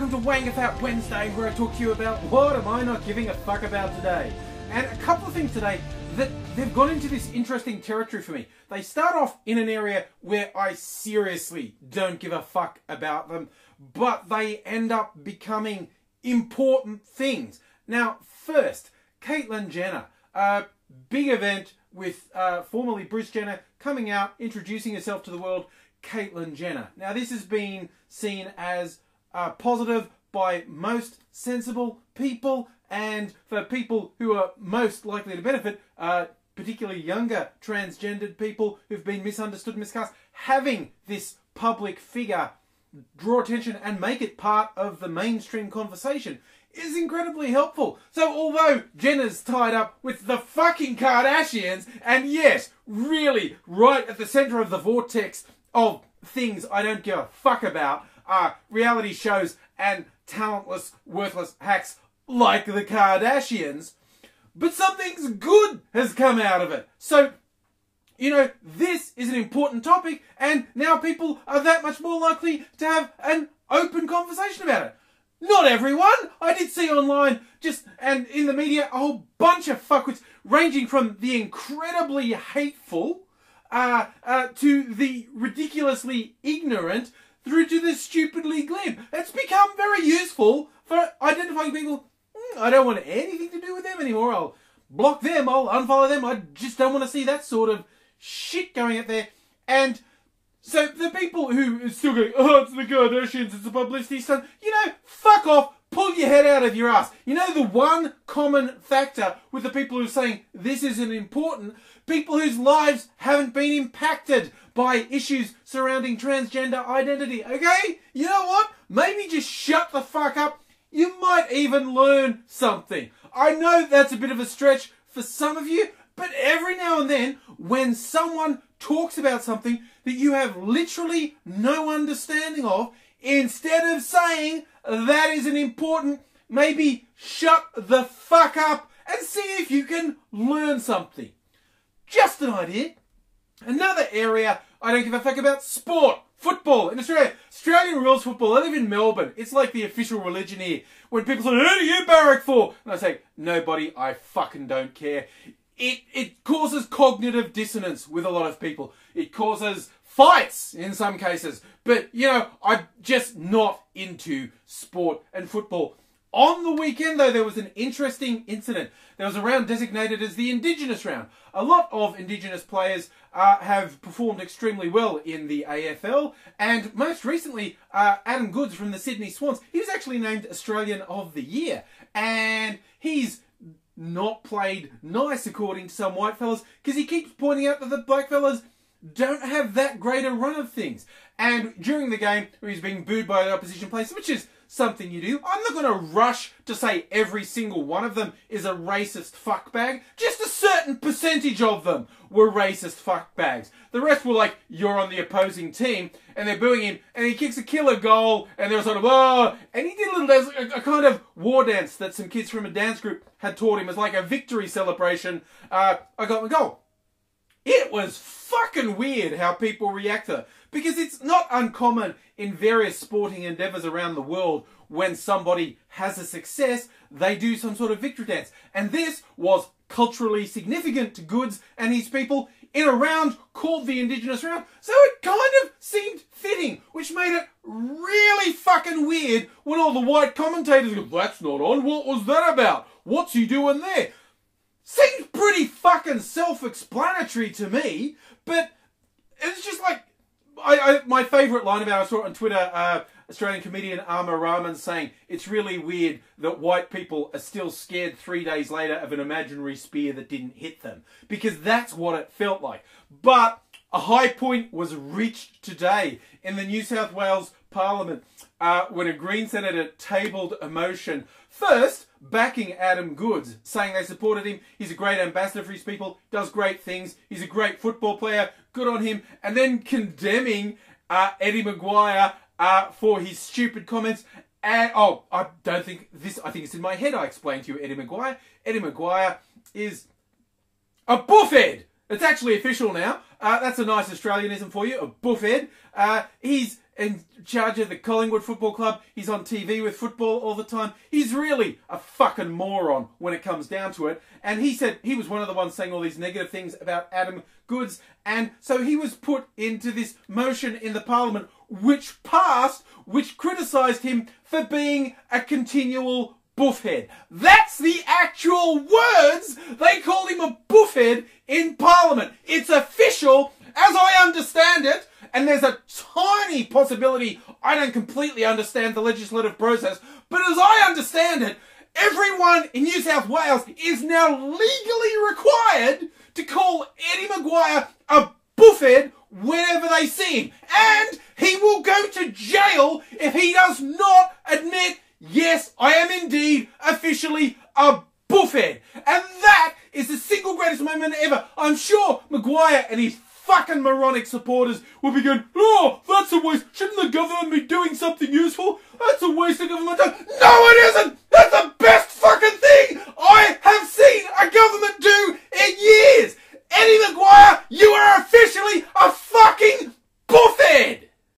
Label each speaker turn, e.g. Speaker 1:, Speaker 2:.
Speaker 1: welcome to Wang Fat Wednesday, where I talk to you about what am I not giving a fuck about today. And a couple of things today that they've gone into this interesting territory for me. They start off in an area where I seriously don't give a fuck about them, but they end up becoming important things. Now, first, Caitlyn Jenner, a big event with formerly Bruce Jenner coming out, introducing herself to the world. Caitlyn Jenner. Now, this has been seen as positive by most sensible people, and for people who are most likely to benefit, particularly younger transgendered people who've been misunderstood and miscast, having this public figure draw attention and make it part of the mainstream conversation is incredibly helpful. So although Jenner's tied up with the fucking Kardashians, and yes, really right at the centre of the vortex of things I don't give a fuck about, reality shows and talentless, worthless hacks like the Kardashians, but something's good has come out of it. So, you know, this is an important topic, and now people are that much more likely to have an open conversation about it. Not everyone. I did see online, and in the media, a whole bunch of fuckwits, ranging from the incredibly hateful to the ridiculously ignorant, through to the stupidly glib. It's become very useful for identifying people. I don't want anything to do with them anymore. I'll block them. I'll unfollow them. I just don't want to see that sort of shit going out there. And so the people who are still going, oh, it's the Kardashians, it's the publicity stunt, you know, fuck off. Pull your head out of your ass. You know the one common factor with the people who are saying this isn't important? People whose lives haven't been impacted by issues surrounding transgender identity, okay? You know what? Maybe just shut the fuck up. You might even learn something. I know that's a bit of a stretch for some of you, but every now and then, when someone talks about something that you have literally no understanding of, instead of saying that isn't important, maybe shut the fuck up and see if you can learn something. Just an idea. Another area I don't give a fuck about: sport. Football in Australia. Australian rules football. I live in Melbourne. It's like the official religion here. When people say, who do you barrack for? And I say, nobody, I fucking don't care. It causes cognitive dissonance with a lot of people. It causes fights in some cases. But, you know, I'm just not into sport and football. On the weekend, though, there was an interesting incident. There was a round designated as the Indigenous round. A lot of Indigenous players have performed extremely well in the AFL. And most recently, Adam Goodes from the Sydney Swans, he was actually named Australian of the Year. And he's not played nice, according to some white fellas, because he keeps pointing out that the black fellas don't have that great a run of things. And during the game, where he's being booed by the opposition players, which is something you do, I'm not going to rush to say every single one of them is a racist fuckbag. Just a certain percentage of them were racist fuckbags. The rest were like, you're on the opposing team, and they're booing him, and he kicks a killer goal, and they're sort of, oh, and he did a little dance, a kind of war dance that some kids from a dance group had taught him as like a victory celebration. I got my goal. It was fucking weird how people react to it, because it's not uncommon in various sporting endeavours around the world when somebody has a success, they do some sort of victory dance. And this was culturally significant to Goodes and his people in a round called the Indigenous round. So it kind of seemed fitting, which made it really fucking weird when all the white commentators go, that's not on, what was that about? What's he doing there? Seemed pretty fucking self-explanatory to me, but it's just like, my favourite line about it, I saw it on Twitter, Australian comedian Aamer Rahman saying, it's really weird that white people are still scared 3 days later of an imaginary spear that didn't hit them. Because that's what it felt like. But a high point was reached today in the New South Wales Parliament when a Green senator tabled a motion, first backing Adam Goodes, saying they supported him, he's a great ambassador for his people, does great things, he's a great football player, good on him, and then condemning Eddie McGuire for his stupid comments. And, oh, I don't think this, I think it's in my head I explained to you Eddie McGuire. Eddie McGuire is a boofhead. It's actually official now. That's a nice Australianism for you, a boofhead. He's in charge of the Collingwood Football Club. He's on TV with football all the time. He's really a fucking moron when it comes down to it. And he said he was one of the ones saying all these negative things about Adam Goodes. And so he was put into this motion in the Parliament, which passed, which criticised him for being a continual boofhead. That's the actual words. They called him a boofhead in Parliament. It's official, as I understand it. And there's a tiny possibility I don't completely understand the legislative process, but as I understand it, everyone in New South Wales is now legally required to call Eddie McGuire a boofhead whenever they see him. And he will go to jail if he does not admit, yes, I am indeed officially a boofhead. And that is the single greatest moment ever. I'm sure McGuire and his fucking moronic supporters will be going, oh, that's a waste. Shouldn't the government be doing something useful? That's a waste of government time. No, it